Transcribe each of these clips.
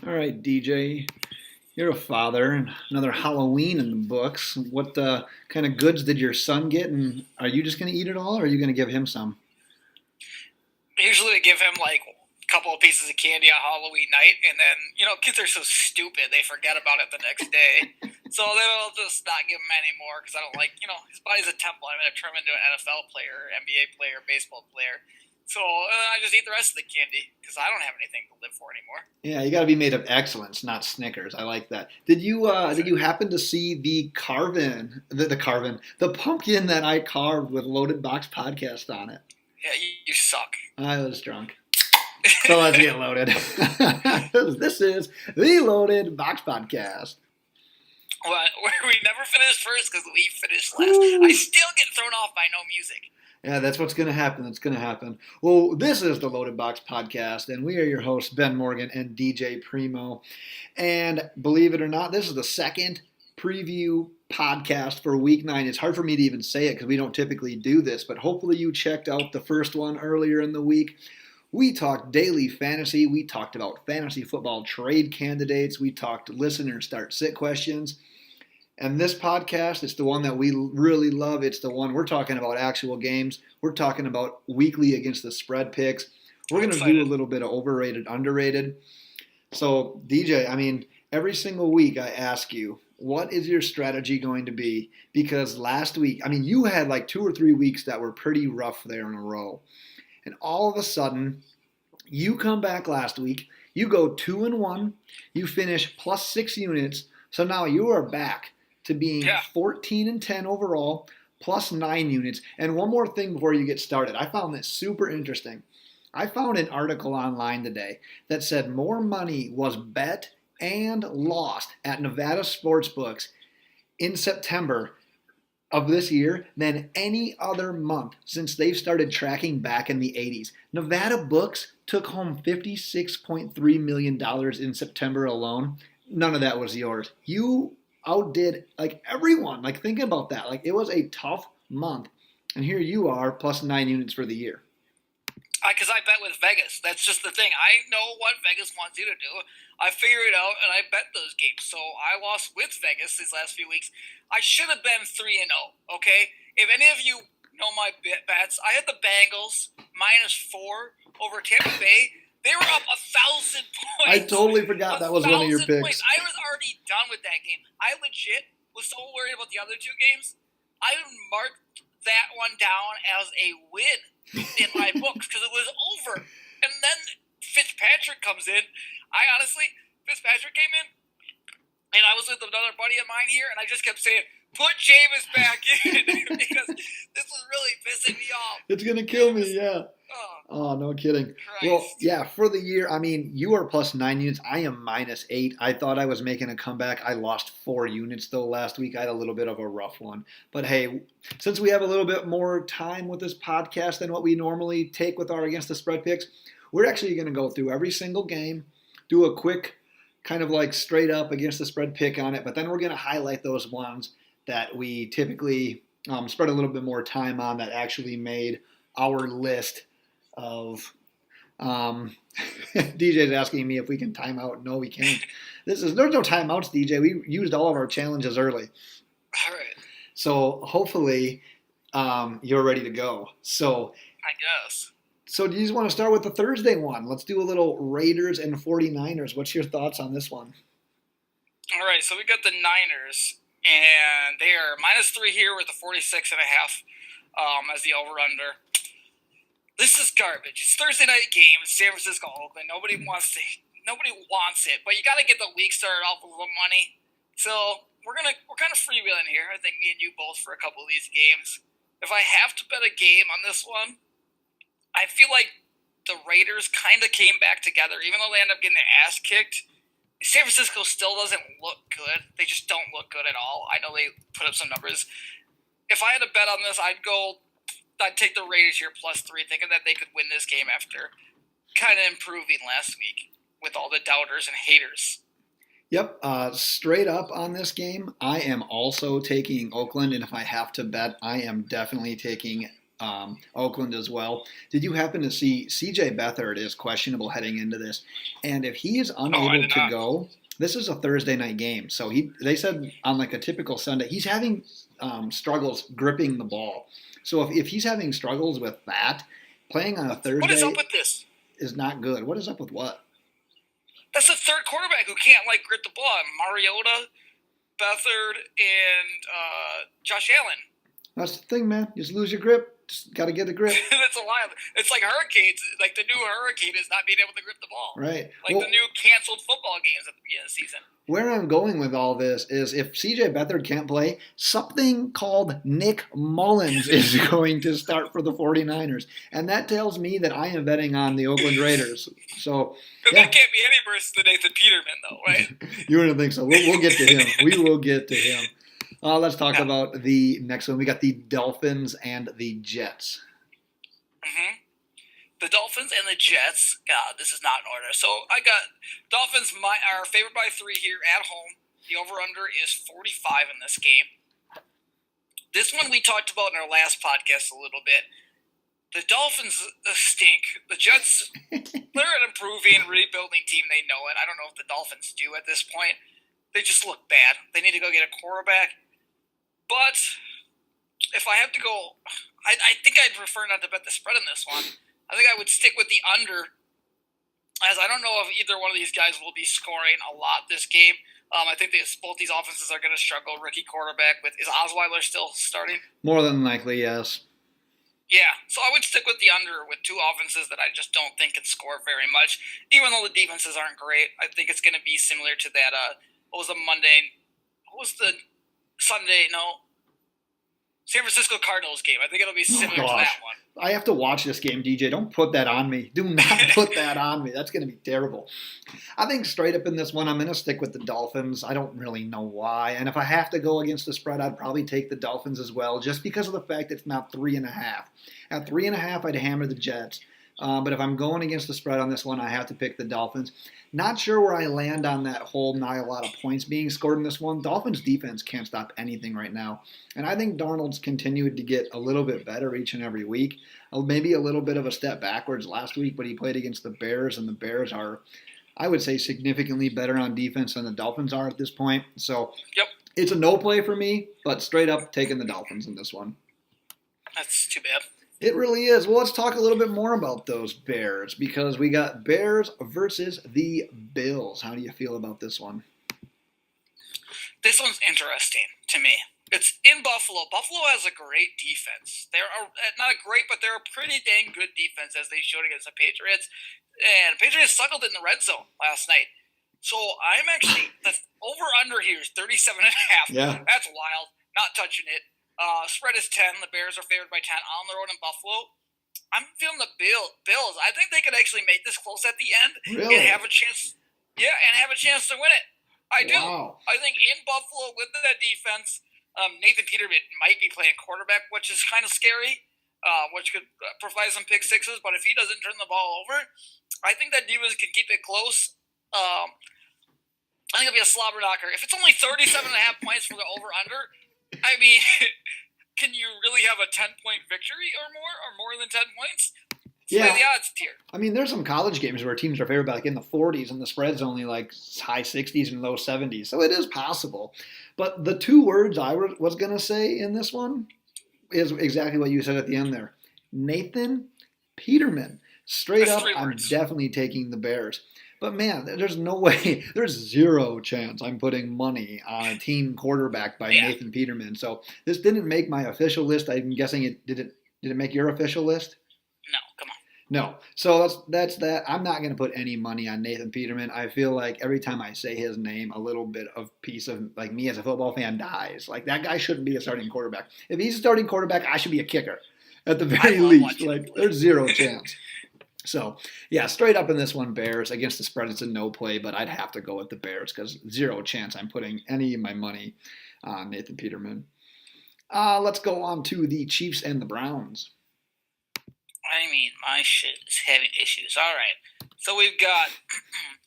All right, DJ, you're a father, and another Halloween in the books. What kind of goods did your son get, and are you just going to eat it all, or are you going to give him some? Usually they give him like a couple of pieces of candy on Halloween night, and then kids are so stupid they forget about it the next day. So then I'll just not give him any more because I don't like his body's a temple. I'm gonna turn him into an NFL player, NBA player, baseball player. So I just eat the rest of the candy because I don't have anything to live for anymore. Yeah, you got to be made of excellence, not Snickers. I like that. Did you Exactly. happen to see the pumpkin that I carved with Loaded Box podcast on it? Yeah, you suck. I was drunk. So let's get loaded. This is the Loaded Box podcast. Well, we never finished first because we finished last. I Woo! still get thrown off by no music. Yeah, that's what's going to happen. That's going to happen. Well, this is the Loaded Box Podcast, and we are your hosts, Ben Morgan and DJ Primo. And believe it or not, this is the second preview podcast for week 9. It's hard for me to even say it because we don't typically do this, but hopefully you checked out the first one earlier in the week. We talked daily fantasy. We talked about fantasy football trade candidates. We talked listener start sit questions. And this podcast is the one that we really love. It's the one we're talking about actual games. We're talking about weekly against the spread picks. We're I'm going to do a excited. little bit of overrated, underrated. So, DJ, every single week I ask you, what is your strategy going to be? Because last week, you had like 2 or 3 weeks that were pretty rough there in a row. And all of a sudden, you come back last week, you go 2-1, you finish plus 6 units. So now you are back to being Yeah. 14-10 overall, plus 9 units. And one more thing before you get started, I found this super interesting. I found an article online today that said more money was bet and lost at Nevada sportsbooks in September of this year than any other month since they've started tracking back in the 80s. Nevada books took home $56.3 million dollars in September alone. None of that was yours. You outdid like everyone. Like think about that. Like it was a tough month. And here you are plus 9 units for the year. Because I bet with Vegas. That's just the thing. I know what Vegas wants you to do. I figure it out, and I bet those games. So I lost with Vegas these last few weeks. I should have been 3-0. Okay, if any of you know my bets, I had the Bengals -4 over Tampa Bay. They were up 1,000 I points. totally forgot A that was one of your thousand points. picks. I was already done with that game. I legit was so worried about the other two games. I marked that one down as a win in my books because it was over. And then Fitzpatrick comes in. Fitzpatrick came in, and I was with another buddy of mine here, and I just kept saying, "Put Jameis back in," because this was really pissing me off. It's gonna kill me, Jameis, yeah. oh Oh, no kidding. Well, Christ, yeah, for the year, you are plus 9 units. I am -8. I thought I was making a comeback. I lost 4 units though last week. I had a little bit of a rough one. But hey, since we have a little bit more time with this podcast than what we normally take with our against the spread picks, we're actually going to go through every single game, do a quick kind of like straight up against the spread pick on it, but then we're going to highlight those ones that we typically spread a little bit more time on that actually made our list of DJ's asking me if we can time out. No, we can't. There's no timeouts, DJ. We used all of our challenges early. all right, So hopefully you're ready to go. I guess. So do you just want to start with the Thursday one? Let's do a little Raiders and 49ers. What's your thoughts on this one? All right, so we got the Niners, and they are -3 here with the 46.5 as the over/under. This is garbage. It's Thursday night game. It's San Francisco, Oakland. Nobody wants it, but you got to get the week started off with a little money. So we're kind of freewheeling here. I think me and you both for a couple of these games. If I have to bet a game on this one, I feel like the Raiders kind of came back together, even though they end up getting their ass kicked. San Francisco still doesn't look good. They just don't look good at all. I know they put up some numbers. If I had to bet on this, I'd take the Raiders here +3, thinking that they could win this game after kind of improving last week with all the doubters and haters. Yep, straight up on this game, I am also taking Oakland, and if I have to bet, I am definitely taking Oakland as well. Did you happen to see C.J. Beathard is questionable heading into this, and if he is unable to go, this is a Thursday night game. So they said on like a typical Sunday he's having struggles gripping the ball. So if he's having struggles with that, playing on a Thursday, what is up with this? Is not good. What is up with what? That's the third quarterback who can't grip the ball. Mariota, Beathard, and Josh Allen. That's the thing, man. You just lose your grip. Just got to get the grip. That's a lie. It's like hurricanes. Like the new hurricane is not being able to grip the ball. Right. Like the new canceled football games at the beginning of the season. Where I'm going with all this is if C.J. Beathard can't play, something called Nick Mullins is going to start for the 49ers. And that tells me that I am betting on the Oakland Raiders. So that can't be any worse than Nathan Peterman, though, right? You wouldn't think so. We'll get to him. We will get to him. Let's talk about the next one. We got the Dolphins and the Jets. Mm-hmm. The Dolphins and the Jets. This is not in order. So I got Dolphins are favored by 3 here at home. The over-under is 45 in this game. This one we talked about in our last podcast a little bit. The Dolphins stink. The Jets, they're an improving, rebuilding team. They know it. I don't know if the Dolphins do at this point. They just look bad. They need to go get a quarterback. But if I have to go, I think I'd prefer not to bet the spread in this one. I think I would stick with the under, as I don't know if either one of these guys will be scoring a lot this game. I think both these offenses are going to struggle. Rookie quarterback is Osweiler still starting? More than likely, yes. Yeah, so I would stick with the under with two offenses that I just don't think can score very much. Even though the defenses aren't great, I think it's going to be similar to that. What was the Monday? What was the Sunday? No. San Francisco Cardinals game. I think it'll be similar to that one. I have to watch this game, DJ. Don't put that on me. Do not put that on me. That's going to be terrible. I think straight up in this one, I'm going to stick with the Dolphins. I don't really know why. And if I have to go against the spread, I'd probably take the Dolphins as well, just because of the fact it's not 3.5. At 3.5, I'd hammer the Jets. But if I'm going against the spread on this one, I have to pick the Dolphins. Not sure where I land on that whole not a lot of points being scored in this one. Dolphins defense can't stop anything right now. And I think Darnold's continued to get a little bit better each and every week. Maybe a little bit of a step backwards last week, but he played against the Bears, and the Bears are, I would say, significantly better on defense than the Dolphins are at this point. So It's a no play for me, but straight up taking the Dolphins in this one. That's too bad. It really is. Well, let's talk a little bit more about those Bears, because we got Bears versus the Bills. How do you feel about this one? This one's interesting to me. It's in Buffalo. Buffalo has a great defense. They're not a great, but they're a pretty dang good defense, as they showed against the Patriots. And the Patriots struggled in the red zone last night. So I'm actually, the over-under here is 37.5. Yeah. That's wild. Not touching it. Spread is 10. The Bears are favored by 10 on the road in Buffalo. I'm feeling the Bills. I think they could actually make this close at the end and have a chance. Yeah, and have a chance to win it. I do. Wow. I think in Buffalo with that defense, Nathan Peterman might be playing quarterback, which is kind of scary, which could provide some pick sixes. But if he doesn't turn the ball over, I think that defense can keep it close. I think it'll be a slobber knocker. If it's only 37.5 points for the over-under, I mean, can you really have a 10-point victory or more than 10 points? Yeah. Play the odds tier. I mean, there's some college games where teams are favored by in the 40s and the spread's only high 60s and low 70s. So it is possible. But the two words I was going to say in this one is exactly what you said at the end there. Nathan Peterman. Straight up, I'm definitely taking the Bears. But man, there's no way, there's zero chance I'm putting money on a team quarterback by Nathan Peterman. So this didn't make my official list. I'm guessing did it make your official list? No, come on. No. So that's that. I'm not going to put any money on Nathan Peterman. I feel like every time I say his name, a little bit of piece of me as a football fan dies. That guy shouldn't be a starting quarterback. If he's a starting quarterback, I should be a kicker at the very least. There's zero chance. So, yeah, straight up in this one, Bears. Against the spread, it's a no play, but I'd have to go with the Bears because zero chance I'm putting any of my money on Nathan Peterman. Let's go on to the Chiefs and the Browns. I mean, my shit is having issues. All right. So we've got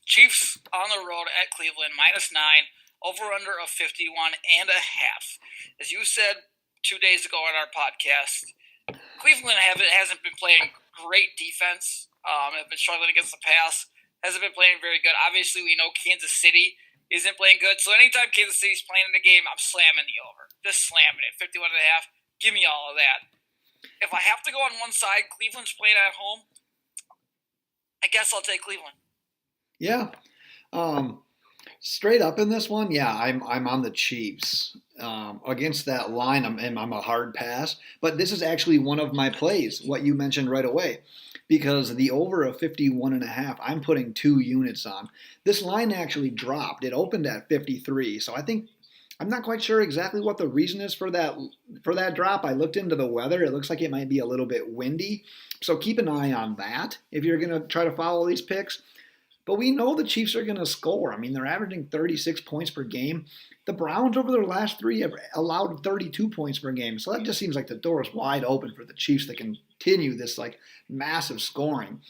Chiefs on the road at Cleveland, -9, over-under of 51.5. As you said 2 days ago on our podcast, Cleveland hasn't been playing great defense. Have been struggling against the pass. Hasn't been playing very good. Obviously, we know Kansas City isn't playing good. So anytime Kansas City's playing in the game, I'm slamming the over. Just slamming it. 51.5. Give me all of that. If I have to go on one side, Cleveland's playing at home. I guess I'll take Cleveland. Yeah. Straight up in this one, yeah, I'm on the Chiefs. Against that line, I'm a hard pass. But this is actually one of my plays, what you mentioned right away. Because the over of 51.5, I'm putting 2 units on. This line actually dropped. It opened at 53. So I think I'm not quite sure exactly what the reason is for that drop. I looked into the weather. It looks like it might be a little bit windy. So keep an eye on that if you're going to try to follow these picks. But we know the Chiefs are going to score. I mean, they're averaging 36 points per game. The Browns over their last 3 have allowed 32 points per game. So that just seems like the door is wide open for the Chiefs to continue this like massive scoring.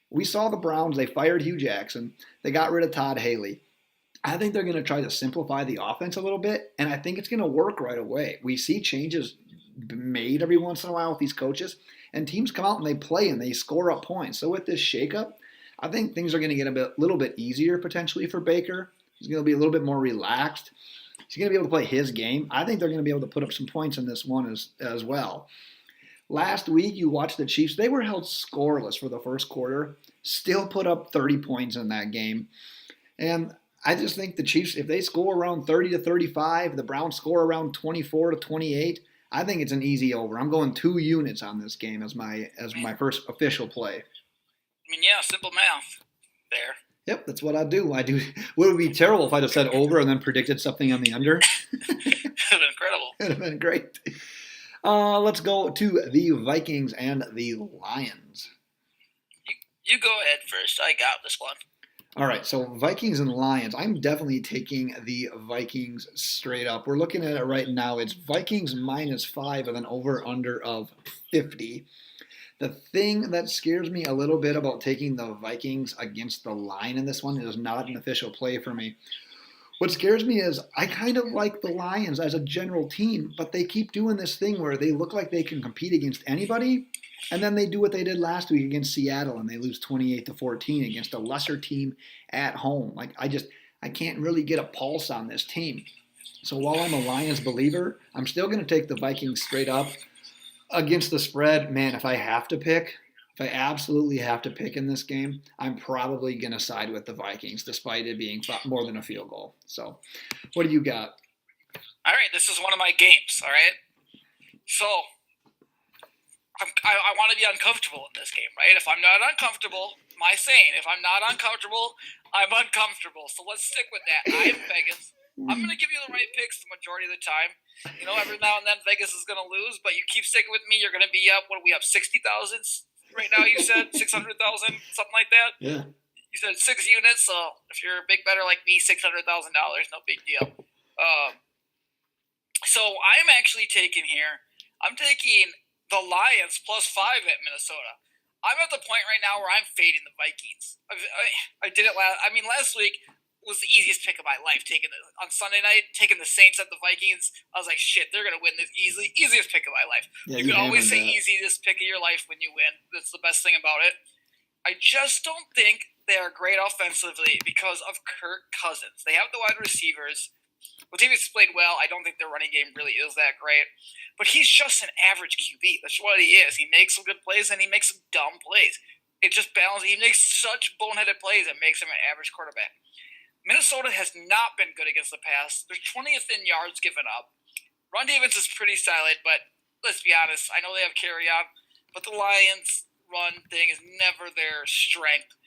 We saw the Browns, they fired Hugh Jackson. They got rid of Todd Haley. I think they're going to try to simplify the offense a little bit, and I think it's going to work right away. We see changes made every once in a while with these coaches, and teams come out and they play and they score up points. So with this shakeup, I think things are going to get a little bit easier potentially for Baker. He's going to be a little bit more relaxed. He's going to be able to play his game. I think they're going to be able to put up some points in this one as well. Last week, you watched the Chiefs. They were held scoreless for the first quarter, still put up 30 points in that game. And I just think the Chiefs, if they score around 30 to 35, the Browns score around 24 to 28, I think it's an easy over. I'm going 2 units on this game as my first official play. I mean, yeah, simple math there. Yep, that's what I do. It would be terrible if I just said over and then predicted something on the under. It would have been incredible. It would have been great. Let's go to the Vikings and the Lions. You go ahead first. I got this one. All right, so Vikings and Lions. I'm definitely taking the Vikings straight up. We're looking at it right now. It's Vikings -5 with an over-under of 50. The thing that scares me a little bit about taking the Vikings against the line in this one is not an official play for me. What scares me is I kind of like the Lions as a general team, but they keep doing this thing where they look like they can compete against anybody, and then they do what they did last week against Seattle, and they lose 28-14 against a lesser team at home. Like I can't really get a pulse on this team. So while I'm a Lions believer, I'm still going to take the Vikings straight up. Against the spread, man, if I absolutely have to pick in this game, I'm probably going to side with the Vikings, despite it being more than a field goal. So, what do you got? All right, this is one of my games, all right? So, I want to be uncomfortable in this game, right? If I'm not uncomfortable, my saying, if I'm not uncomfortable, I'm uncomfortable. So let's stick with that. I have Vegas. I'm going to give you the right picks the majority of the time. You know, every now and then Vegas is going to lose, but you keep sticking with me, you're going to be up. What are we up? 60,000 right now, you said? 600,000? Something like that? Yeah. You said 6 units, so if you're a big bettor like me, $600,000, no big deal. So I'm actually taking the Lions +5 at Minnesota. I'm at the point right now where I'm fading the Vikings. I did it last week was the easiest pick of my life. On Sunday night, taking the Saints at the Vikings, I was like, shit, they're gonna win this easily. Easiest pick of my life. Yeah, you can always say easiest pick of your life when you win. That's the best thing about it. I just don't think they are great offensively because of Kirk Cousins. They have the wide receivers. Latavius has played well. I don't think their running game really is that great. But he's just an average QB. That's what he is. He makes some good plays and he makes some dumb plays. It just balances. He makes such boneheaded plays that makes him an average quarterback. Minnesota has not been good against the pass. They're 20th in yards given up. Run defense is pretty solid, but let's be honest. I know they have carry on, but the Lions' run thing is never their strength.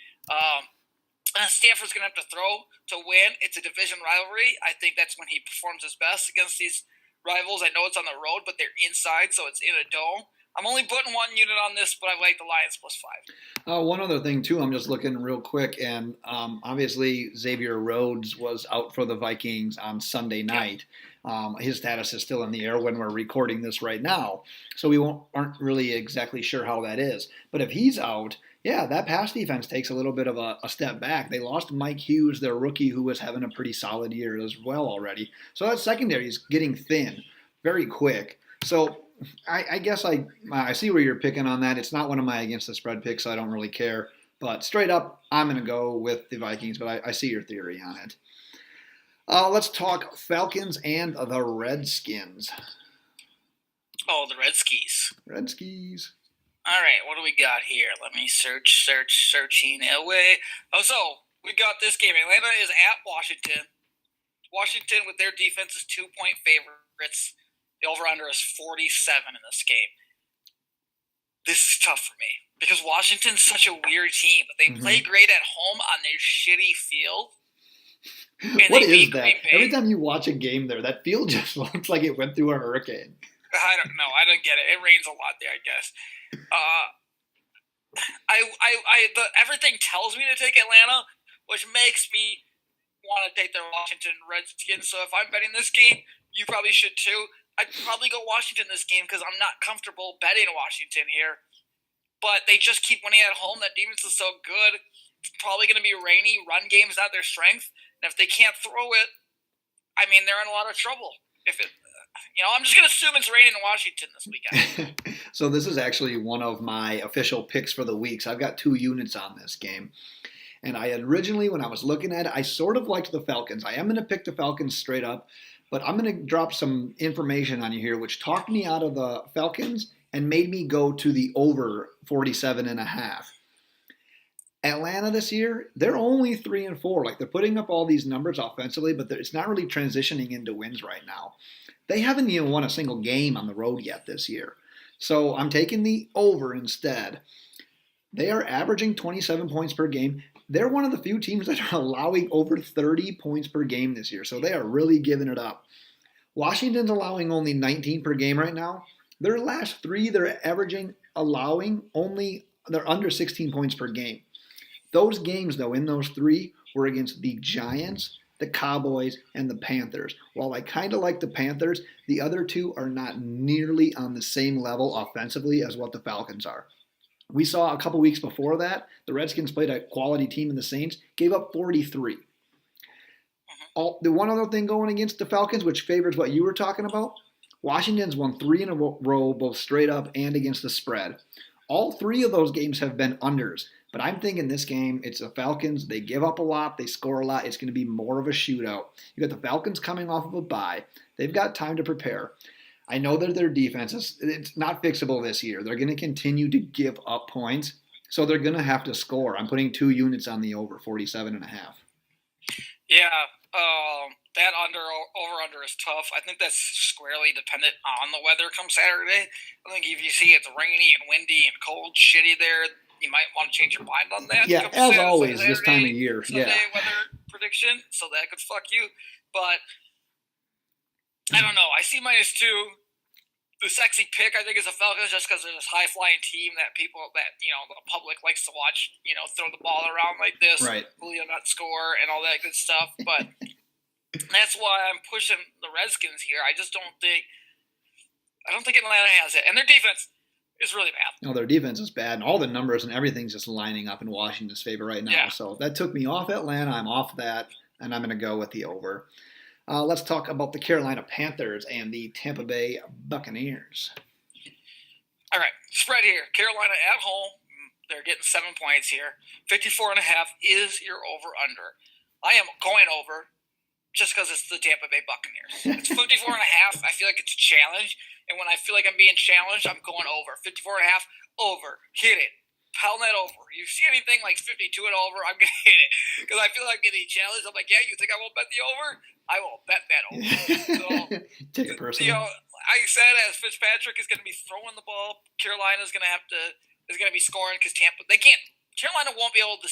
Stanford's going to have to throw to win. It's a division rivalry. I think that's when he performs his best against these rivals. I know it's on the road, but they're inside, so it's in a dome. I'm only putting 1 unit on this, but I like the Lions +5. One other thing, too, I'm just looking real quick, and obviously Xavier Rhodes was out for the Vikings on Sunday night. His status is still in the air when we're recording this right now, so we aren't really exactly sure how that is. But if he's out, yeah, that pass defense takes a little bit of a step back. They lost Mike Hughes, their rookie, who was having a pretty solid year as well already. So that secondary is getting thin very quick. So I guess I see where you're picking on that. It's not one of my against the spread picks, so I don't really care. But straight up, I'm going to go with the Vikings, but I see your theory on it. Let's talk Falcons and the Redskins. Oh, the Redskis. Redskis. All right, what do we got here? Let me searching away. Oh, so we got this game. Atlanta is at Washington. Washington, with their defense, is 2-point favorites. The over-under is 47 in this game. This is tough for me because Washington's such a weird team, but they play great at home on their shitty field. What is that? Every time you watch a game there, that field just looks like it went through a hurricane. I don't know. I don't get it. It rains a lot there, I guess. Everything tells me to take Atlanta, which makes me want to take the Washington Redskins. So if I'm betting this game, you probably should too. I'd probably go Washington this game because I'm not comfortable betting Washington here. But they just keep winning at home. That defense is so good. It's probably going to be rainy. Run game is not their strength. And if they can't throw it, I mean, they're in a lot of trouble. I'm just going to assume it's raining in Washington this weekend. So this is actually one of my official picks for the week. So I've got 2 units on this game. And I originally, when I was looking at it, I sort of liked the Falcons. I am going to pick the Falcons straight up. But I'm going to drop some information on you here, which talked me out of the Falcons and made me go to the over 47.5. Atlanta this year, they're only 3-4. Like, they're putting up all these numbers offensively, but it's not really transitioning into wins right now. They haven't even won a single game on the road yet this year. So I'm taking the over instead. They are averaging 27 points per game. They're one of the few teams that are allowing over 30 points per game this year, so they are really giving it up. Washington's allowing only 19 per game right now. Their last 3, they're they're under 16 points per game. Those games, though, in those 3 were against the Giants, the Cowboys, and the Panthers. While I kind of like the Panthers, the other 2 are not nearly on the same level offensively as what the Falcons are. We saw a couple weeks before that, the Redskins played a quality team in the Saints, gave up 43. The one other thing going against the Falcons, which favors what you were talking about, Washington's won 3 in a row, both straight up and against the spread. All 3 of those games have been unders, but I'm thinking this game, it's the Falcons. They give up a lot, they score a lot. It's going to be more of a shootout. You got the Falcons coming off of a bye. They've got time to prepare. I know that their defense it's not fixable this year. They're going to continue to give up points, so they're going to have to score. I'm putting 2 units on the over, 47.5. Yeah, that over-under is tough. I think that's squarely dependent on the weather come Saturday. I think if you see it's rainy and windy and cold, shitty there, you might want to change your mind on that. Yeah, as always, this time of year. Sunday weather prediction, so that could fuck you. But I don't know. I see -2. The sexy pick, I think, is the Falcons just because they're this high-flying team that the public likes to watch, throw the ball around like this. Right. Julio not score and all that good stuff. But that's why I'm pushing the Redskins here. I don't think Atlanta has it. And their defense is really bad. No, their defense is bad, and all the numbers and everything's just lining up in Washington's favor right now. Yeah. So that took me off Atlanta. I'm off that, and I'm going to go with the over. Let's talk about the Carolina Panthers and the Tampa Bay Buccaneers. All right, spread here. Carolina at home. They're getting 7 points here. 54.5 is your over-under. I am going over just because it's the Tampa Bay Buccaneers. It's 54.5. I feel like it's a challenge. And when I feel like I'm being challenged, I'm going over. 54.5, over. Hit it. Pound that over. You see anything like 52 and over, I'm going to hit it. Because I feel like I'm getting challenged. I'm like, yeah, you think I won't bet the over? I will bet that over. So, take it personal. I said as Fitzpatrick is going to be throwing the ball, Carolina's going to be scoring because Carolina won't be able to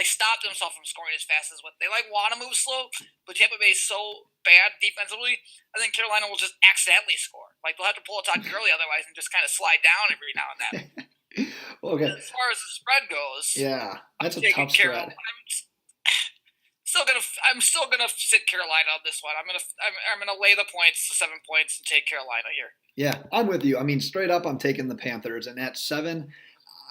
stop themselves from scoring as fast as what they want to move slow, but Tampa Bay is so bad defensively, I think Carolina will just accidentally score. They'll have to pull a Todd Gurley otherwise and just kind of slide down every now and then. Okay. As far as the spread goes, yeah, that's a tough spread. I'm still gonna sit Carolina on this one. I'm gonna lay the points to 7 points and take Carolina here. Yeah, I'm with you. I mean, straight up, I'm taking the Panthers, and at 7,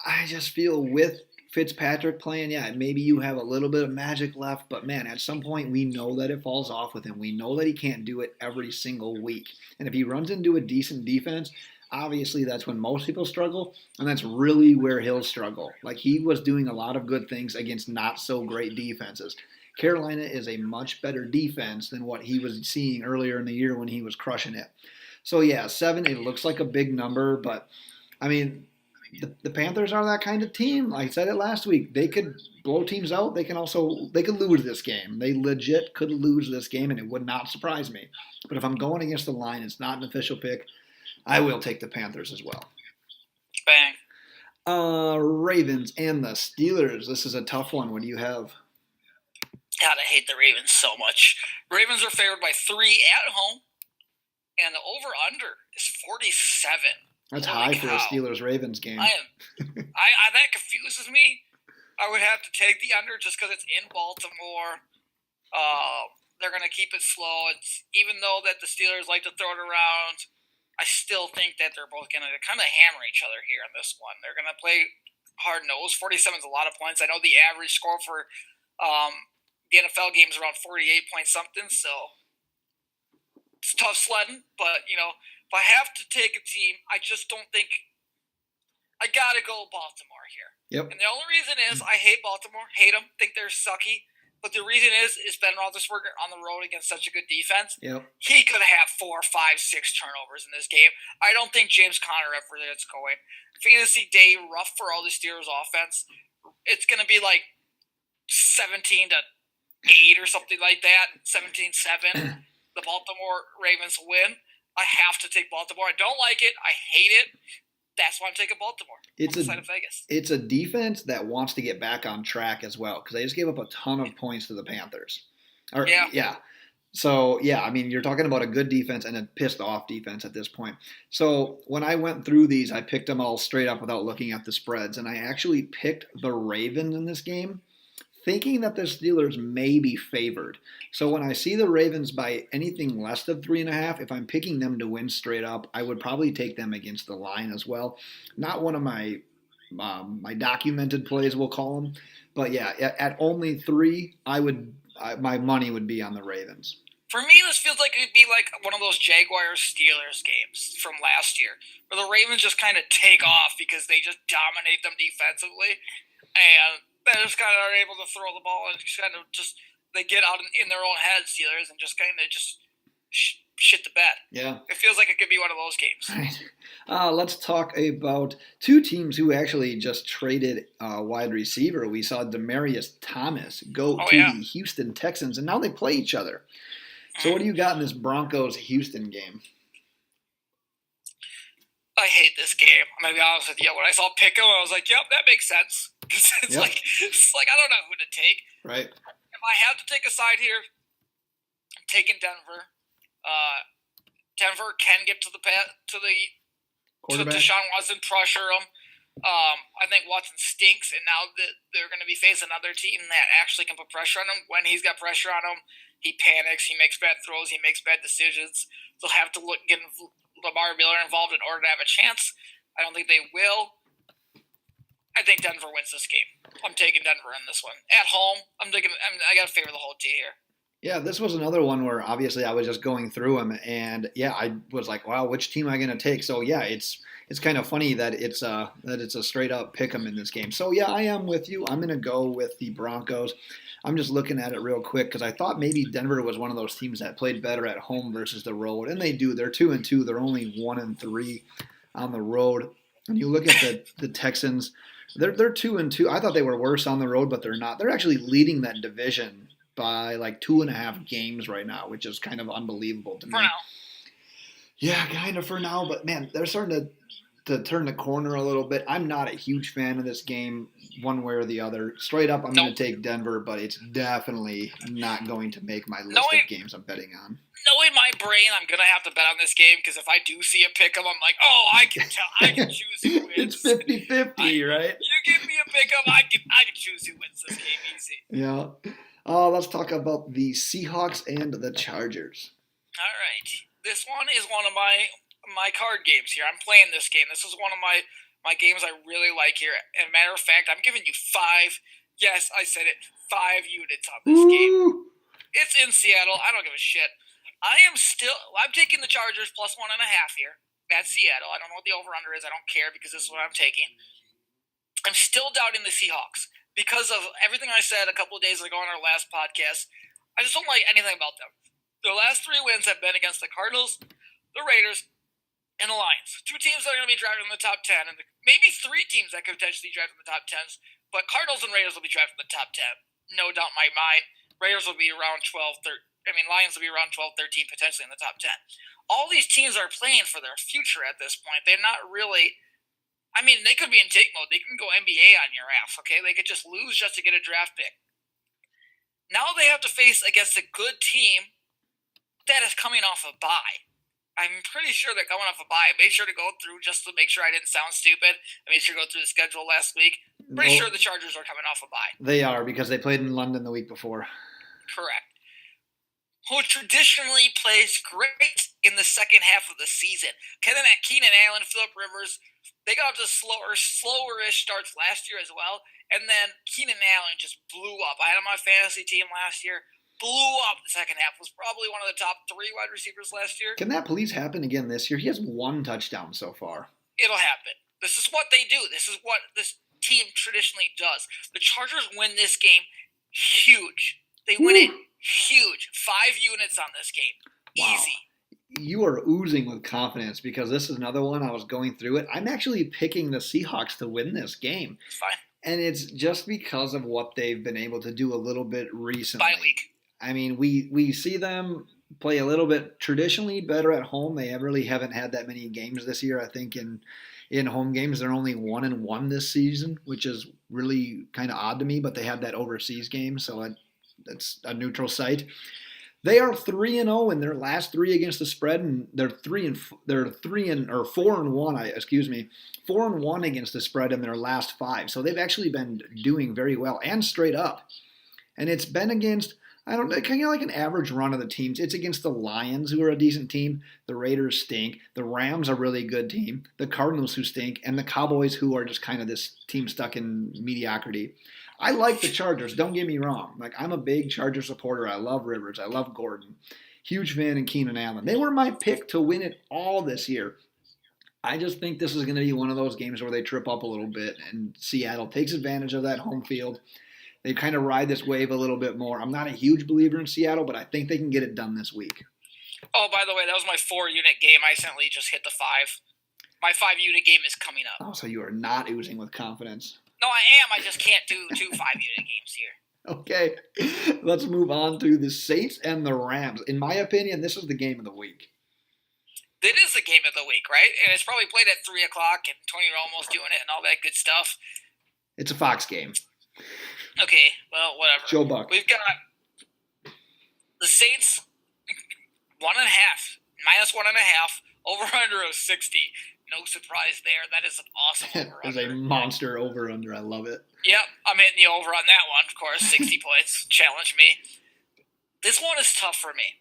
I just feel with Fitzpatrick playing, yeah, maybe you have a little bit of magic left, but man, at some point we know that it falls off with him. We know that he can't do it every single week, and if he runs into a decent defense, obviously that's when most people struggle, and that's really where he'll struggle. Like he was doing a lot of good things against not so great defenses. Carolina is a much better defense than what he was seeing earlier in the year when he was crushing it. So yeah, 7, it looks like a big number, but I mean, the Panthers are that kind of team. I said it last week. They could blow teams out. They could lose this game. They legit could lose this game, and it would not surprise me. But if I'm going against the line, it's not an official pick. I will take the Panthers as well. Bang. Ravens and the Steelers. This is a tough one. What do you have? God, I hate the Ravens so much. Ravens are favored by 3 at home, and the over/under is 47. That's Holy high for a cow. Steelers Ravens game. That confuses me. I would have to take the under just because it's in Baltimore. They're going to keep it slow. It's even though that the Steelers like to throw it around, I still think that they're both going to kind of hammer each other here in this one. They're going to play hard nose. 47 is a lot of points. I know the average score for the NFL game is around 48 point something, so it's tough sledding. But if I have to take a team, I just don't think I gotta go Baltimore here. Yep. And the only reason is I hate Baltimore, hate them, think they're sucky. But the reason is Ben Roethlisberger on the road against such a good defense. Yep. He could have 4, 5, 6 turnovers in this game. I don't think James Conner ever gets going. Fantasy day rough for all the Steelers offense. It's gonna be like 17-8 or something like that. 17-7. The Baltimore Ravens win. I have to take Baltimore. I don't like it. I hate it. That's why I'm taking Baltimore. It's on the side of Vegas. It's a defense that wants to get back on track as well because they just gave up a ton of points to the Panthers. Yeah. So, yeah, I mean, you're talking about a good defense and a pissed off defense at this point. So, when I went through these, I picked them all straight up without looking at the spreads, and I actually picked the Ravens in this game, thinking that the Steelers may be favored. So when I see the Ravens by anything less than 3.5, if I'm picking them to win straight up, I would probably take them against the line as well. Not one of my my documented plays, we'll call them, but yeah, at only 3, my money would be on the Ravens. For me, this feels like it'd be like one of those Jaguars-Steelers games from last year, where the Ravens just kind of take off because they just dominate them defensively, and they just kind of are able to throw the ball and they get out in their own head, Steelers, and just kind of shit the bed. Yeah. It feels like it could be one of those games. Right. Let's talk about 2 teams who actually just traded wide receiver. We saw Demaryius Thomas go to the Houston Texans, and now they play each other. So what do you got in this Broncos-Houston game? I hate this game. I'm gonna be honest with you. When I saw Pick'em, I was like, "Yep, that makes sense." It's like I don't know who to take. Right. If I have to take a side here, I'm taking Denver. Denver can get to the Deshaun Watson, pressure him. I think Watson stinks, and now that they're going to be facing another team that actually can put pressure on him. When he's got pressure on him, he panics. He makes bad throws. He makes bad decisions. They'll have to get Lamar Miller involved in order to have a chance. I don't think they will. I think Denver wins this game. I'm taking Denver in this one. At home, I got to favor the whole team here. Yeah, this was another one where obviously I was just going through them, and yeah, I was like, wow, which team am I going to take? So yeah, it's kind of funny that it's a straight up pick 'em in this game. So yeah, I am with you. I'm going to go with the Broncos. I'm just looking at it real quick because I thought maybe Denver was one of those teams that played better at home versus the road, and they do. They're 2-2. They're only 1-3 on the road. And you look at the Texans, they're 2-2. I thought they were worse on the road, but they're not. They're actually leading that division by like 2.5 games right now, which is kind of unbelievable to me. For now. Yeah, kind of for now, but man, they're starting to turn the corner a little bit. I'm not a huge fan of this game one way or the other. Straight up, I'm going to take Denver, but it's definitely not going to make my list of games I'm betting on. Knowing my brain, I'm going to have to bet on this game because if I do see a pick 'em, I'm like, oh, I can choose who wins. It's 50-50, right? You give me a pick 'em, I can choose who wins this game easy. Yeah. Let's talk about the Seahawks and the Chargers. All right. This one is one of my card games here. I'm playing this game. This is one of my games I really like here. As a matter of fact, I'm giving you 5, yes, I said it, 5 units on this game. It's in Seattle. I don't give a shit. I'm taking the Chargers plus 1.5 here. at Seattle. I don't know what the over-under is. I don't care because this is what I'm taking. I'm still doubting the Seahawks because of everything I said a couple of days ago on our last podcast. I just don't like anything about them. Their last 3 wins have been against the Cardinals, the Raiders, and the Lions. 2 teams that are going to be drafted in the top 10, and maybe 3 teams that could potentially draft in the top 10s, but Cardinals and Raiders will be drafted in the top 10. No doubt in my mind. Raiders will be around 12, 13. Lions will be around 12, 13, potentially in the top 10. All these teams are playing for their future at this point. They're not really... they could be in take mode. They can go NBA on your ass, okay? They could just lose just to get a draft pick. Now they have to face against a good team that is coming off a bye. I'm pretty sure they're coming off a bye. I made sure to go through just to make sure I didn't sound stupid. I made sure to go through the schedule last week. Pretty sure the Chargers are coming off a bye. They are, because they played in London the week before. Correct. Who traditionally plays great in the second half of the season. Keenan Allen, Phillip Rivers, they got off to slower-ish starts last year as well. And then Keenan Allen just blew up. I had him on my fantasy team last year. Blew up the second half. Was probably one of the top 3 wide receivers last year. Can that please happen again this year? He has 1 touchdown so far. It'll happen. This is what they do. This is what this team traditionally does. The Chargers win this game huge. They win it huge. 5 units on this game. Wow. Easy. You are oozing with confidence, because this is another one. I was going through it. I'm actually picking the Seahawks to win this game. It's fine. And it's just because of what they've been able to do a little bit recently. Bye week. We see them play a little bit traditionally better at home. They really haven't had that many games this year. I think in home games they're only 1-1 this season, which is really kind of odd to me. But they had that overseas game, so that's a neutral site. They are 3-0 in their last 3 against the spread, and they're 4-1. 4-1 against the spread in their last 5. So they've actually been doing very well and straight up. And it's been against, I don't know, kind of like an average run of the teams. It's against the Lions, who are a decent team. The Raiders stink. The Rams are a really good team. The Cardinals, who stink. And the Cowboys, who are just kind of this team stuck in mediocrity. I like the Chargers. Don't get me wrong. I'm a big Charger supporter. I love Rivers. I love Gordon. Huge fan of Keenan Allen. They were my pick to win it all this year. I just think this is going to be one of those games where they trip up a little bit, and Seattle takes advantage of that home field. They kind of ride this wave a little bit more. I'm not a huge believer in Seattle, but I think they can get it done this week. Oh, by the way, that was my 4-unit game. I accidentally just hit the 5. My 5-unit game is coming up. Oh, so you are not oozing with confidence. No, I am. I just can't do 2 5-unit games here. Okay, let's move on to the Saints and the Rams. In my opinion, this is the game of the week. It is the game of the week, right? And it's probably played at 3 o'clock, and Tony Romo's doing it and all that good stuff. It's a Fox game. Okay, well, whatever. Joe Buck. We've got the Saints 1.5, minus 1.5, over-under of 60. No surprise there. That is an awesome over-under. It's a monster over-under. I love it. Yep, I'm hitting the over on that one, of course. 60 points. Challenge me. This one is tough for me.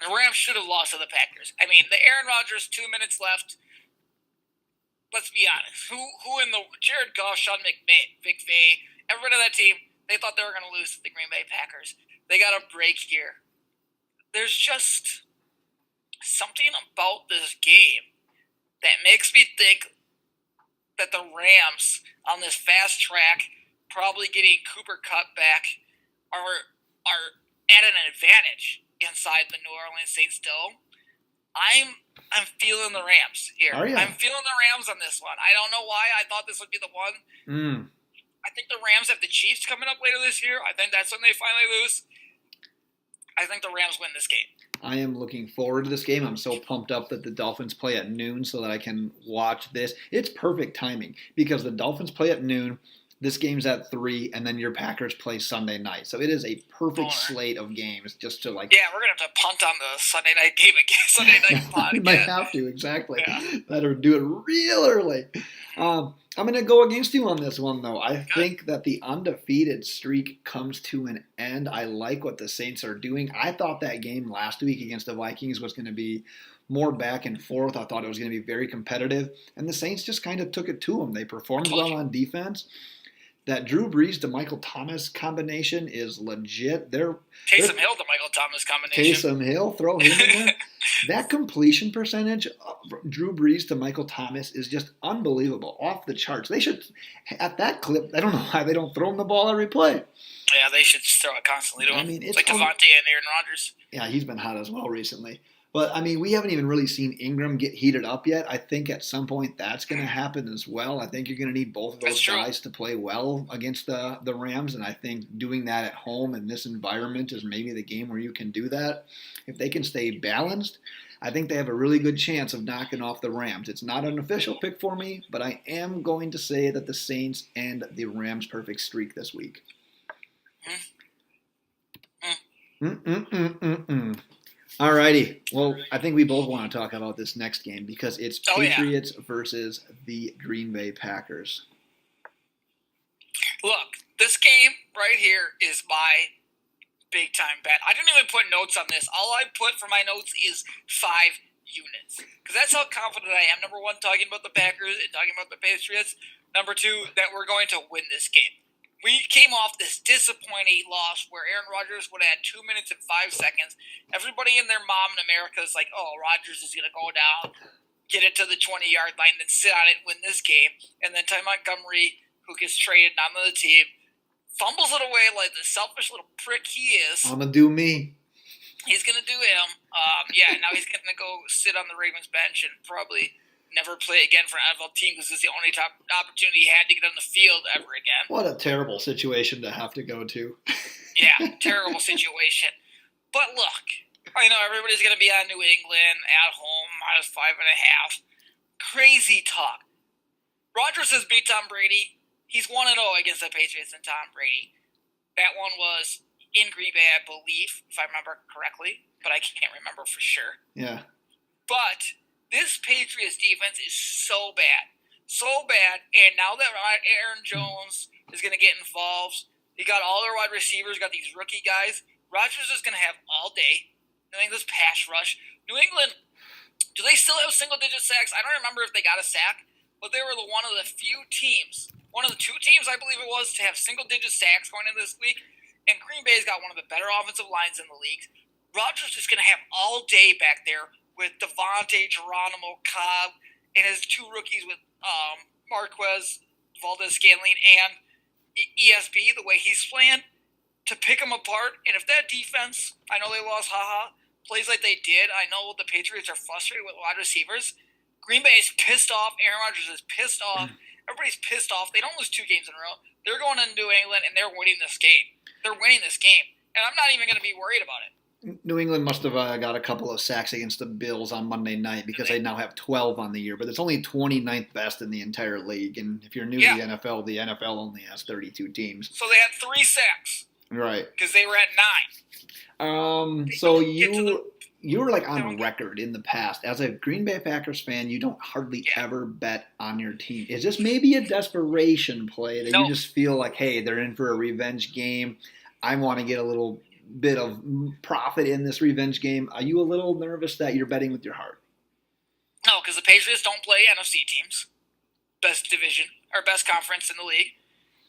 The Rams should have lost to the Packers. The Aaron Rodgers, 2 minutes left. Let's be honest. Who in the Jared Goff, Sean McVay, everybody on that team, they thought they were going to lose to the Green Bay Packers. They got a break here. There's just something about this game that makes me think that the Rams on this fast track, probably getting Cooper Kupp back, are at an advantage inside the New Orleans Saints dome. I'm feeling the Rams here. Are you? I'm feeling the Rams on this one. I don't know why I thought this would be the one. I think the Rams have the Chiefs coming up later this year. I think that's when they finally lose. I think the Rams win this game. I am looking forward to this game. I'm so pumped up that the Dolphins play at noon so that I can watch this. It's perfect timing because the Dolphins play at noon, this game's at 3, and then your Packers play Sunday night. So it is a perfect slate of games just to Yeah, we're going to have to punt on the Sunday night game again. Sunday night pod We again. might have to, exactly. Yeah. Better do it real early. I'm going to go against you on this one, though. I think that the undefeated streak comes to an end. I like what the Saints are doing. I thought that game last week against the Vikings was going to be more back and forth. I thought it was going to be very competitive. And the Saints just kind of took it to them. They performed well on defense. That Drew Brees to Michael Thomas combination is legit. Taysom Hill to Michael Thomas combination. Taysom Hill, throw him in there. That completion percentage, Drew Brees to Michael Thomas, is just unbelievable, off the charts. They should, at that clip, I don't know why they don't throw him the ball every play. Yeah, they should just throw it constantly to him. I mean, it's like Devontae and Aaron Rodgers. Yeah, he's been hot as well recently. But, I mean, we haven't even really seen Ingram get heated up yet. I think at some point that's going to happen as well. I think you're going to need both of those guys to play well against the Rams, and I think doing that at home in this environment is maybe the game where you can do that. If they can stay balanced, I think they have a really good chance of knocking off the Rams. It's not an official pick for me, but I am going to say that the Saints end the Rams' perfect streak this week. Alrighty. Well, I think we both want to talk about this next game because it's Patriots versus the Green Bay Packers. Look, this game right here is my big time bet. I didn't even put notes on this. All I put for my notes is 5 units because that's how confident I am. Number 1, talking about the Packers and talking about the Patriots. Number 2, that we're going to win this game. We came off this disappointing loss where Aaron Rodgers would have had 2 minutes and 5 seconds. Everybody and their mom in America is like, oh, Rodgers is going to go down, get it to the 20-yard line, then sit on it, win this game. And then Ty Montgomery, who gets traded onto the team, fumbles it away like the selfish little prick he is. I'm going to do me. He's going to do him. Now he's going to go sit on the Ravens bench and probably never play again for an NFL team because it's the only top opportunity he had to get on the field ever again. What a terrible situation to have to go to. Yeah, terrible situation. But look, I know everybody's going to be on New England at home, -5.5. Crazy talk. Rodgers has beat Tom Brady. He's 1-0 against the Patriots and Tom Brady. That one was in Green Bay, I believe, if I remember correctly, but I can't remember for sure. Yeah. But this Patriots defense is so bad. So bad, and now that Aaron Jones is going to get involved, they got all their wide receivers, got these rookie guys. Rodgers is going to have all day. New England's pass rush. New England, do they still have single-digit sacks? I don't remember if they got a sack, but they were one of the few teams, one of the 2 teams, I believe it was, to have single-digit sacks going into this week. And Green Bay's got one of the better offensive lines in the league. Rodgers is going to have all day back there with Devontae, Geronimo, Cobb, and his 2 rookies with Marquez, Valdez-Scantling, and ESB, the way he's playing, to pick them apart. And if that defense, I know they lost plays like they did, I know the Patriots are frustrated with wide receivers. Green Bay is pissed off. Aaron Rodgers is pissed off. Everybody's pissed off. They don't lose 2 games in a row. They're going to New England, and they're winning this game. They're winning this game. And I'm not even going to be worried about it. New England must have got a couple of sacks against the Bills on Monday night because they now have 12 on the year, but it's only 29th best in the entire league. And if you're new to the NFL only has 32 teams. So they had 3 sacks. Right. Because they were at 9. So you were like on record in the past. As a Green Bay Packers fan, you don't hardly ever bet on your team. Is this maybe a desperation play that you just feel like, hey, they're in for a revenge game? I want to get a little bit of profit in this revenge game. Are you a little nervous that you're betting with your heart? No, because the Patriots don't play NFC teams. Best division, or best conference in the league.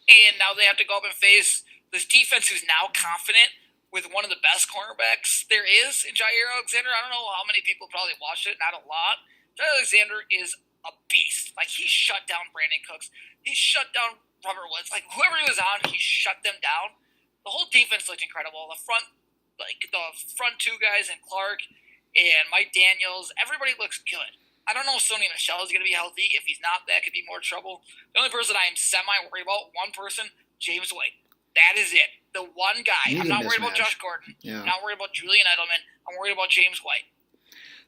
And now they have to go up and face this defense who's now confident with one of the best cornerbacks there is in Jair Alexander. I don't know how many people probably watched it, not a lot. Jair Alexander is a beast. Like, he shut down Brandon Cooks. He shut down Robert Woods. Like, whoever he was on, he shut them down. The whole defense looked incredible. The front 2 guys and Clark and Mike Daniels, everybody looks good. I don't know if Sony Michel is going to be healthy. If he's not, that could be more trouble. The only person I am semi-worried about, one person, James White. That is it. The one guy. I'm not worried about Josh Gordon. Yeah. I'm not worried about Julian Edelman. I'm worried about James White.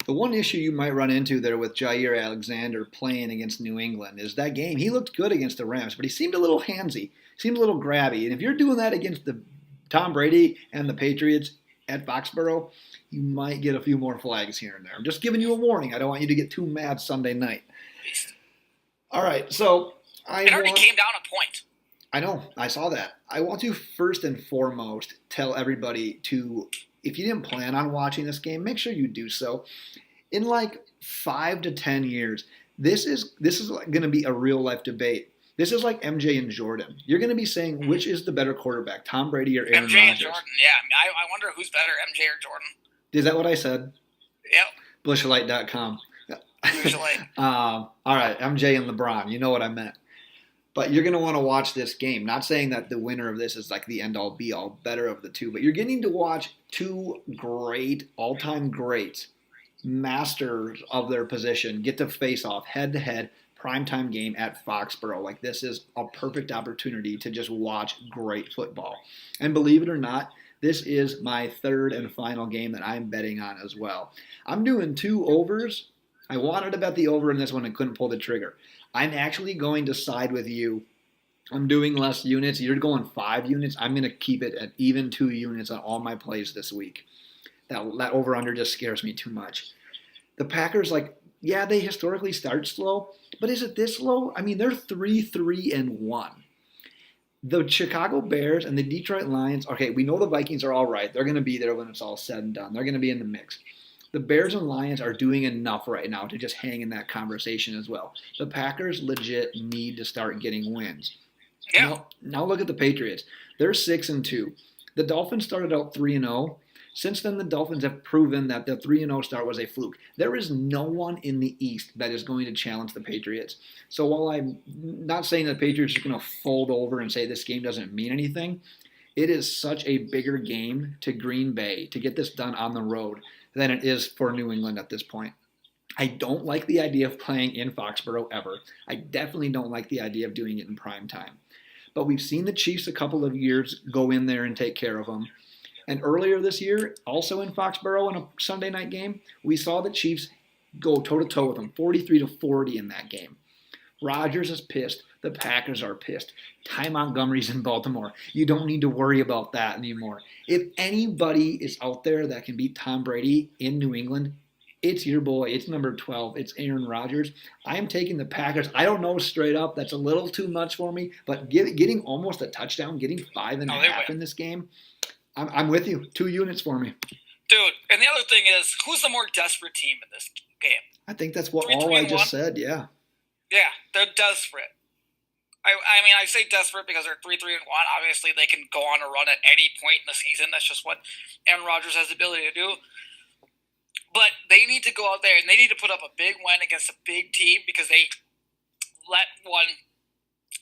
The one issue you might run into there with Jair Alexander playing against New England is that game. He looked good against the Rams, but he seemed a little handsy. Seemed a little grabby. And if you're doing that against the Tom Brady and the Patriots at Foxborough, you might get a few more flags here and there. I'm just giving you a warning. I don't want you to get too mad Sunday night. All right, so it already came down a point. I know. I saw that. I want to first and foremost tell everybody to, if you didn't plan on watching this game, make sure you do so. In like 5 to 10 years, this is going to be a real life debate. This is like MJ and Jordan. You're going to be saying which is the better quarterback, Tom Brady or Aaron MJ and Rodgers? Jordan. Yeah, I wonder who's better, MJ or Jordan. Is that what I said? Yep. Bushlight.com. Usually. All right, MJ and LeBron. You know what I meant. But you're going to want to watch this game. Not saying that the winner of this is like the end all be all, better of the two, but you're getting to watch two great, all time greats, masters of their position, get to face off head to head, primetime game at Foxborough. Like, this is a perfect opportunity to just watch great football. And believe it or not, this is my third and final game that I'm betting on as well. I'm doing two overs. I wanted to bet the over in this one and couldn't pull the trigger. I'm actually going to side with you. I'm doing less units. You're going 5 units. I'm going to keep it at even 2 units on all my plays this week. That over-under just scares me too much. The Packers, yeah, they historically start slow, but is it this slow? I mean, they're 3-3-1. The Chicago Bears and the Detroit Lions, okay, we know the Vikings are all right. They're going to be there when it's all said and done. They're going to be in the mix. The Bears and Lions are doing enough right now to just hang in that conversation as well. The Packers legit need to start getting wins. Yeah. Now look at the Patriots. They're 6-2. The Dolphins started out 3-0. Since then, the Dolphins have proven that the 3-0 start was a fluke. There is no one in the East that is going to challenge the Patriots. So while I'm not saying the Patriots are going to fold over and say this game doesn't mean anything, it is such a bigger game to Green Bay to get this done on the road than it is for New England at this point. I don't like the idea of playing in Foxborough ever. I definitely don't like the idea of doing it in prime time. But we've seen the Chiefs a couple of years go in there and take care of them. And earlier this year, also in Foxborough in a Sunday night game, we saw the Chiefs go toe-to-toe with them, 43-40 in that game. Rodgers is pissed. The Packers are pissed. Ty Montgomery's in Baltimore. You don't need to worry about that anymore. If anybody is out there that can beat Tom Brady in New England, it's your boy. It's number 12. It's Aaron Rodgers. I am taking the Packers. I don't know straight up. That's a little too much for me. But getting almost a touchdown, getting 5.5 in this game, I'm with you. 2 units for me. Dude, and the other thing is, who's the more desperate team in this game? I think that's what all I just said, yeah. Yeah, they're desperate. I mean, I say desperate because they're 3-3-1. Obviously, they can go on a run at any point in the season. That's just what Aaron Rodgers has the ability to do. But they need to go out there and they need to put up a big win against a big team because they let one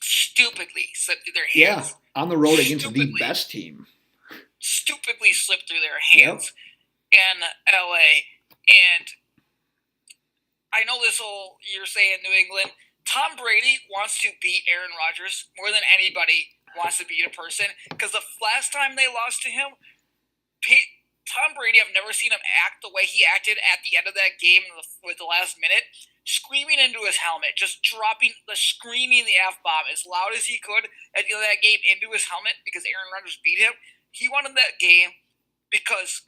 stupidly slip through their hands. Yeah, on the road against the best team. Stupidly slipped through their hands in LA. And I know you're saying New England. Tom Brady wants to beat Aaron Rodgers more than anybody wants to beat a person. Because the last time they lost to him, Tom Brady, I've never seen him act the way he acted at the end of that game with the last minute, screaming into his helmet, just screaming the F-bomb as loud as he could at the end of that game into his helmet because Aaron Rodgers beat him. He wanted that game because,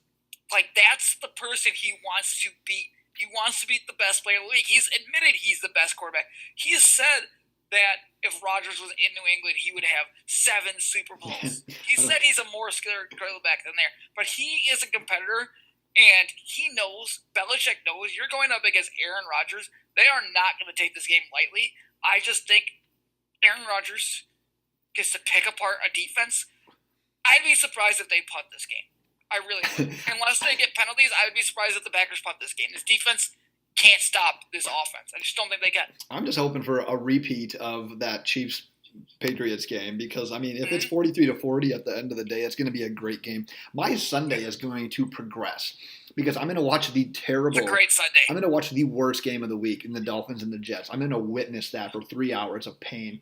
that's the person he wants to beat. He wants to beat the best player in the league. He's admitted he's the best quarterback. He has said that if Rodgers was in New England, he would have 7 Super Bowls. He said he's a more skilled quarterback than there. But he is a competitor, and he knows, Belichick knows, you're going up against Aaron Rodgers. They are not going to take this game lightly. I just think Aaron Rodgers gets to pick apart a defense. I'd be surprised if they punt this game. I really would. Unless they get penalties, I would be surprised if the Packers punt this game. This defense can't stop this offense. I just don't think they can. I'm just hoping for a repeat of that Chiefs-Patriots game because, I mean, if it's 43-40 at the end of the day, it's going to be a great game. My Sunday is going to progress because I'm going to watch the terrible – It's a great Sunday. I'm going to watch the worst game of the week in the Dolphins and the Jets. I'm going to witness that for 3 hours of pain.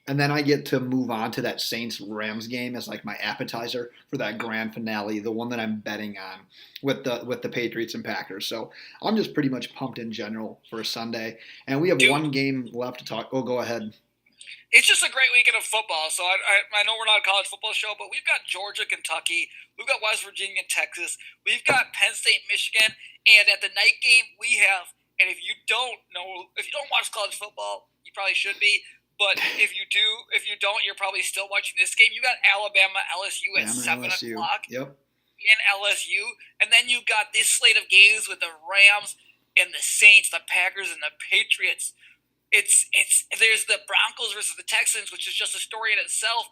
And then I get to move on to that Saints-Rams game as my appetizer for that grand finale, the one that I'm betting on with the Patriots and Packers. So I'm just pretty much pumped in general for a Sunday. And we have one game left to talk. Oh, go ahead. It's just a great weekend of football. So I know we're not a college football show, but we've got Georgia, Kentucky. We've got West Virginia, Texas. We've got Penn State, Michigan. And at the night game, we have, and if you don't watch college football, you probably should be. But if you don't, you're probably still watching this game. You got Alabama, LSU at 7 o'clock. Yep. In LSU. And then you got this slate of games with the Rams and the Saints, the Packers, and the Patriots. it's there's the Broncos versus the Texans, which is just a story in itself.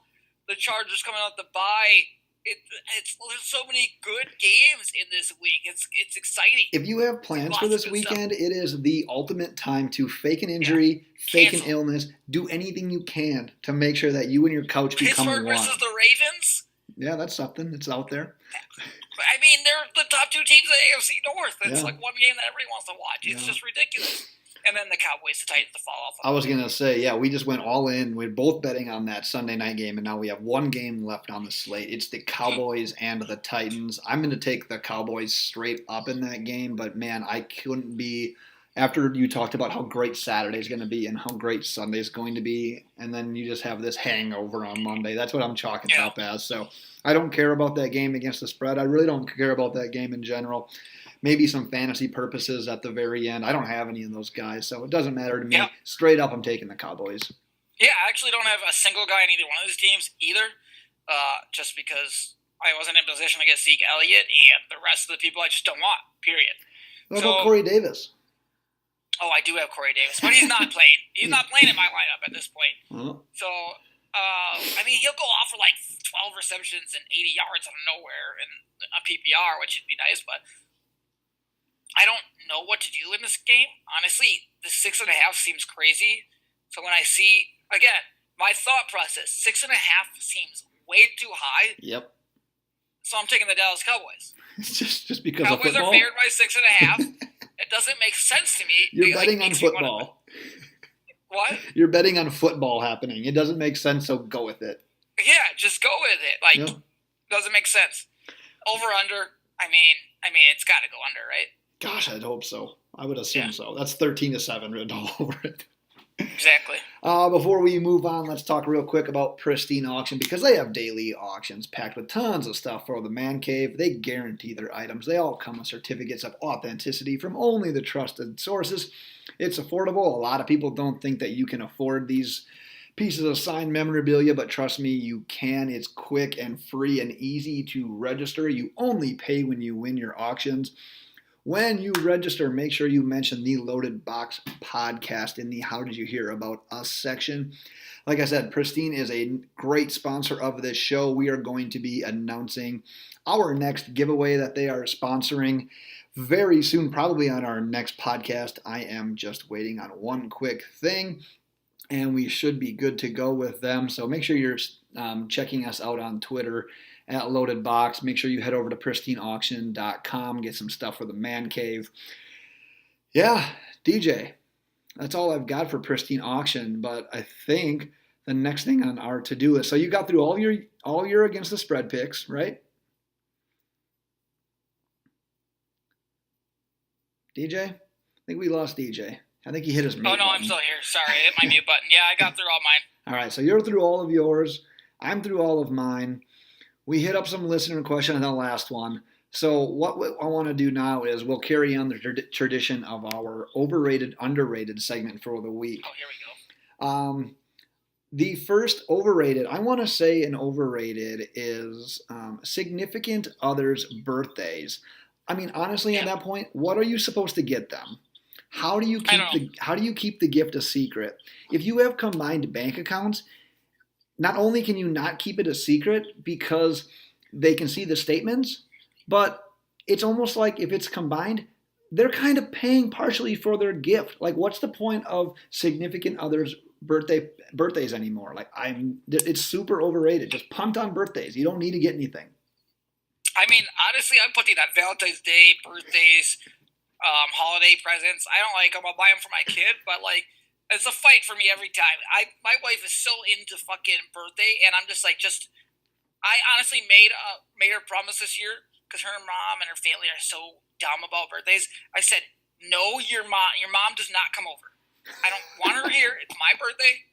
The Chargers coming out the bye. There's so many good games in this week. It's exciting. If you have plans for this weekend, it is the ultimate time to fake an injury, fake an illness, do anything you can to make sure that you and your couch become one. Pittsburgh versus the Ravens. Yeah, that's something. It's out there. I mean, they're the top two teams in the AFC North. It's like one game that everybody wants to watch. It's just ridiculous. And then the Cowboys, the Titans, to fall off. I was going to say, we just went all in. We're both betting on that Sunday night game, and now we have one game left on the slate. It's the Cowboys and the Titans. I'm going to take the Cowboys straight up in that game, but, man, I couldn't be – after you talked about how great Saturday's going to be and how great Sunday's going to be, and then you just have this hangover on Monday. That's what I'm chalking it up as. So I don't care about that game against the spread. I really don't care about that game in general. Maybe some fantasy purposes at the very end. I don't have any of those guys, so it doesn't matter to me. Yeah. Straight up, I'm taking the Cowboys. Yeah, I actually don't have a single guy in either one of these teams either, just because I wasn't in position to get Zeke Elliott, and the rest of the people I just don't want, period. What about Corey Davis? Oh, I do have Corey Davis, but he's not playing. He's not playing in my lineup at this point. So, I mean, he'll go off for like 12 receptions and 80 yards out of nowhere in a PPR, which would be nice, but I don't know what to do in this game. Honestly, the 6.5 seems crazy. So when I see, again, my thought process, 6.5 seems way too high. Yep. So I'm taking the Dallas Cowboys. just because Cowboys of football? are favored by 6.5. It doesn't make sense to me. You're betting on football. What? You're betting on football happening. It doesn't make sense, so go with it. Yeah, just go with it. Doesn't make sense. Over under. I mean, it's got to go under, right? Gosh, I'd hope so. I would assume so. That's 13-7 written all over it. Exactly. Before we move on, let's talk real quick about Pristine Auction, because they have daily auctions packed with tons of stuff for the man cave. They guarantee their items. They all come with certificates of authenticity from only the trusted sources. It's affordable. A lot of people don't think that you can afford these pieces of signed memorabilia, but trust me, you can. It's quick and free and easy to register. You only pay when you win your auctions. When you register, make sure you mention the Loaded Box podcast in the How Did You Hear About Us section. Like I said, Pristine is a great sponsor of this show. We are going to be announcing our next giveaway that they are sponsoring very soon, probably on our next podcast. I am just waiting on one quick thing, and we should be good to go with them. So make sure you're checking us out on Twitter at Loaded Box. Make sure you head over to pristineauction.com, get some stuff for the man cave. Yeah, DJ, that's all I've got for Pristine Auction, but I think the next thing on our to-do list, so you got through all your against the spread picks, right? DJ? I think we lost DJ. I think he hit his mute button. I'm still here. Sorry, I hit my mute button. Yeah, I got through all mine. All right, so you're through all of yours. I'm through all of mine. We hit up some listener questions on the last one. So what I want to do now is we'll carry on the tradition of our overrated, underrated segment for the week. Oh, here we go. The first overrated, I want to say an overrated is significant others' birthdays. I mean, honestly, at that point, what are you supposed to get them? How do you keep the gift a secret? If you have combined bank accounts, not only can you not keep it a secret because they can see the statements, but it's almost like if it's combined, they're kind of paying partially for their gift. Like, what's the point of significant others' birthdays anymore? Like, it's super overrated. Just punt on birthdays. You don't need to get anything. I mean, honestly, I'm putting that Valentine's Day, birthdays, holiday presents. I don't like them. I'll buy them for my kid, but like, it's a fight for me every time. My wife is so into fucking birthday, and I'm just like, I honestly made her promise this year because her mom and her family are so dumb about birthdays. I said, no, your mom does not come over. I don't want her here. It's my birthday.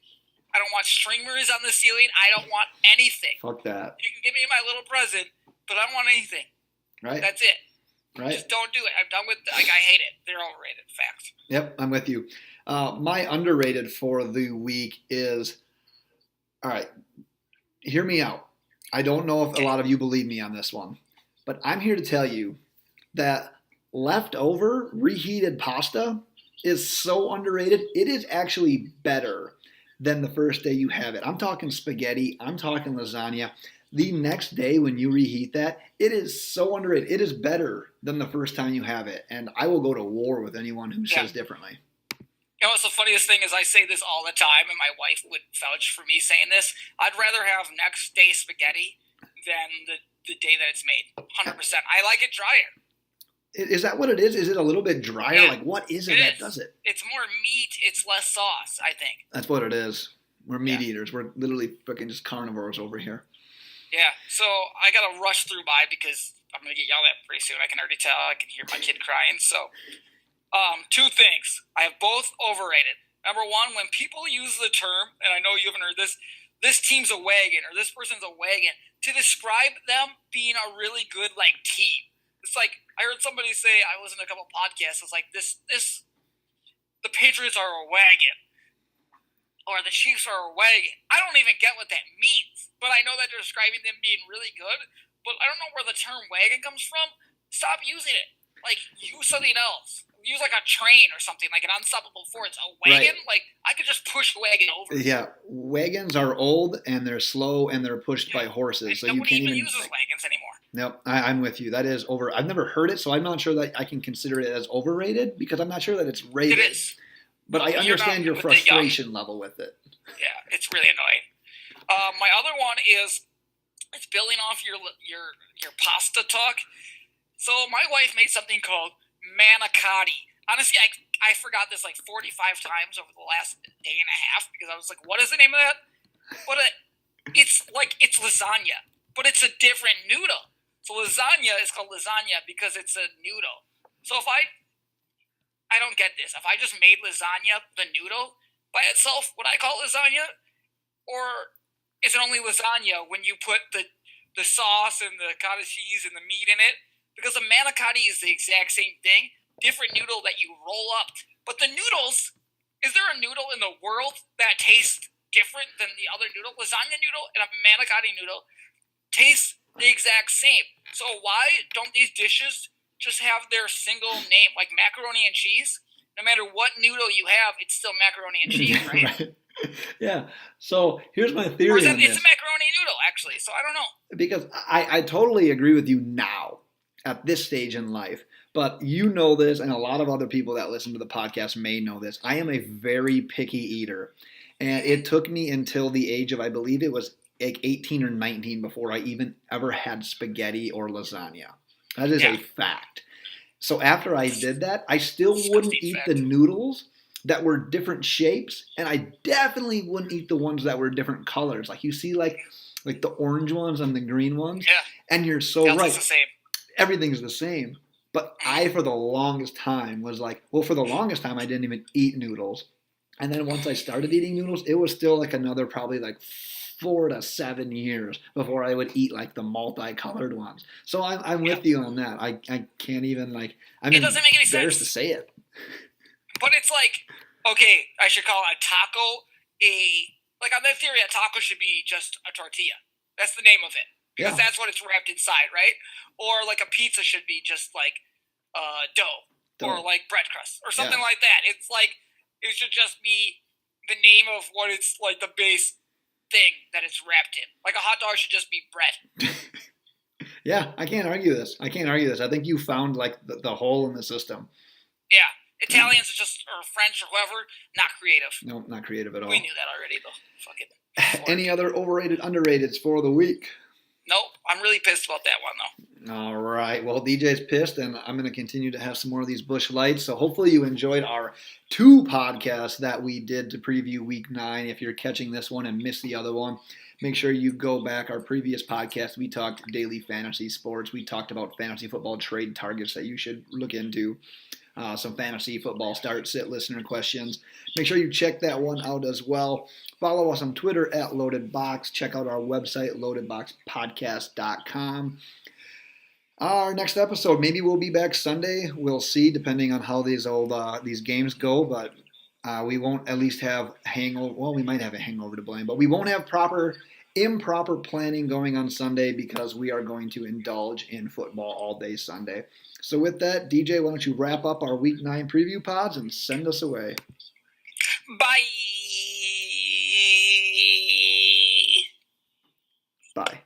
I don't want streamers on the ceiling. I don't want anything. Fuck that. You can give me my little present, but I don't want anything. Right. That's it. Right. Just don't do it. I'm done with I hate it. They're overrated. Facts. Yep, I'm with you. My underrated for the week is, all right, hear me out. I don't know if a lot of you believe me on this one, but I'm here to tell you that leftover reheated pasta is so underrated. It is actually better than the first day you have it. I'm talking spaghetti, I'm talking lasagna. The next day when you reheat that, it is so underrated. It is better than the first time you have it. And I will go to war with anyone who Yeah. says differently. You know what's the funniest thing is I say this all the time, and my wife would vouch for me saying this. I'd rather have next day spaghetti than the day that it's made. 100%. I like it drier. Is that what it is? Is it a little bit drier? Yeah, Like, what is it it that is. does it? It's more meat. It's less sauce, I think. That's what it is. We're meat Yeah. eaters. We're literally freaking just carnivores over here. Yeah, so I gotta rush through by because I'm gonna get yelled at pretty soon. I can already tell. I can hear my kid crying. So, two things. I have both overrated. Number one, when people use the term, and I know you haven't heard this team's a wagon or this person's a wagon, to describe them being a really good team. It's like I heard somebody say, I listened to a couple podcasts. It's like the Patriots are a wagon. Or the Chiefs are a wagon. I don't even get what that means. But I know that they're describing them being really good. But I don't know where the term wagon comes from. Stop using it. Use something else. Use a train or something, like an unstoppable force. A wagon? Right. I could just push a wagon over. Yeah, wagons are old and they're slow and they're pushed by horses. So nobody you can't even uses wagons anymore. Nope, I'm with you. That is over. I've never heard it, so I'm not sure that I can consider it as overrated because I'm not sure that it's rated. It is. But I understand your frustration level with it. Yeah, it's really annoying. My other one is it's building off your pasta talk. So my wife made something called manicotti. Honestly, I forgot this 45 times over the last day and a half because I was like, what is the name of that? But it's lasagna, but it's a different noodle. So lasagna is called lasagna because it's a noodle. So if I don't get this. If I just made lasagna, the noodle, by itself, would I call it lasagna? Or is it only lasagna when you put the sauce and the cottage cheese and the meat in it? Because the manicotti is the exact same thing. Different noodle that you roll up. But the noodles, is there a noodle in the world that tastes different than the other noodle? Lasagna noodle and a manicotti noodle taste the exact same. So why don't these dishes just have their single name, like macaroni and cheese? No matter what noodle you have, it's still macaroni and cheese, right? Right. Yeah. So here's my theory. Or is on this. It's a macaroni noodle, actually. So I don't know. Because I totally agree with you now at this stage in life. But you know this, and a lot of other people that listen to the podcast may know this. I am a very picky eater. And it took me until the age of, I believe it was 18 or 19 before I even ever had spaghetti or lasagna. That is a fact. So after I did that, I still wouldn't eat the noodles that were different shapes, and I definitely wouldn't eat the ones that were different colors. Like you see, like the orange ones and the green ones. Yeah. And you're so right. It's the same. Everything's the same. But I, for the longest time, was for the longest time, I didn't even eat noodles. And then once I started eating noodles, it was still another probably 4 to 7 years before I would eat the multicolored ones. So I'm with you on that. I can't even I'm it doesn't make any sense to say it. But it's okay, I should call a taco on that theory, a taco should be just a tortilla. That's the name of it because that's what it's wrapped inside, right? Or a pizza should be just dough or bread crust or something like that. It's it should just be the name of what it's the base thing that it's wrapped in. A hot dog should just be bread. Yeah, I can't argue this. I think you found the hole in the system. Yeah, Italians or French or whoever, not creative. No, not creative at all. We knew that already though. Fuck it. Any other overrated, underrateds for the week? Nope, I'm really pissed about that one though. All right. Well, DJ's pissed, and I'm going to continue to have some more of these Busch Lights. So hopefully you enjoyed our 2 podcasts that we did to preview Week 9. If you're catching this one and missed the other one, make sure you go back. Our previous podcast, we talked daily fantasy sports. We talked about fantasy football trade targets that you should look into. Some fantasy football start, sit, listener questions. Make sure you check that one out as well. Follow us on Twitter at LoadedBox. Check out our website, loadedboxpodcast.com. Our next episode, maybe we'll be back Sunday. We'll see, depending on how these games go. But we won't at least have hangover. Well, we might have a hangover to blame, but we won't have proper improper planning going on Sunday because we are going to indulge in football all day Sunday. So with that, DJ, why don't you wrap up our Week 9 preview pods and send us away. Bye. Bye.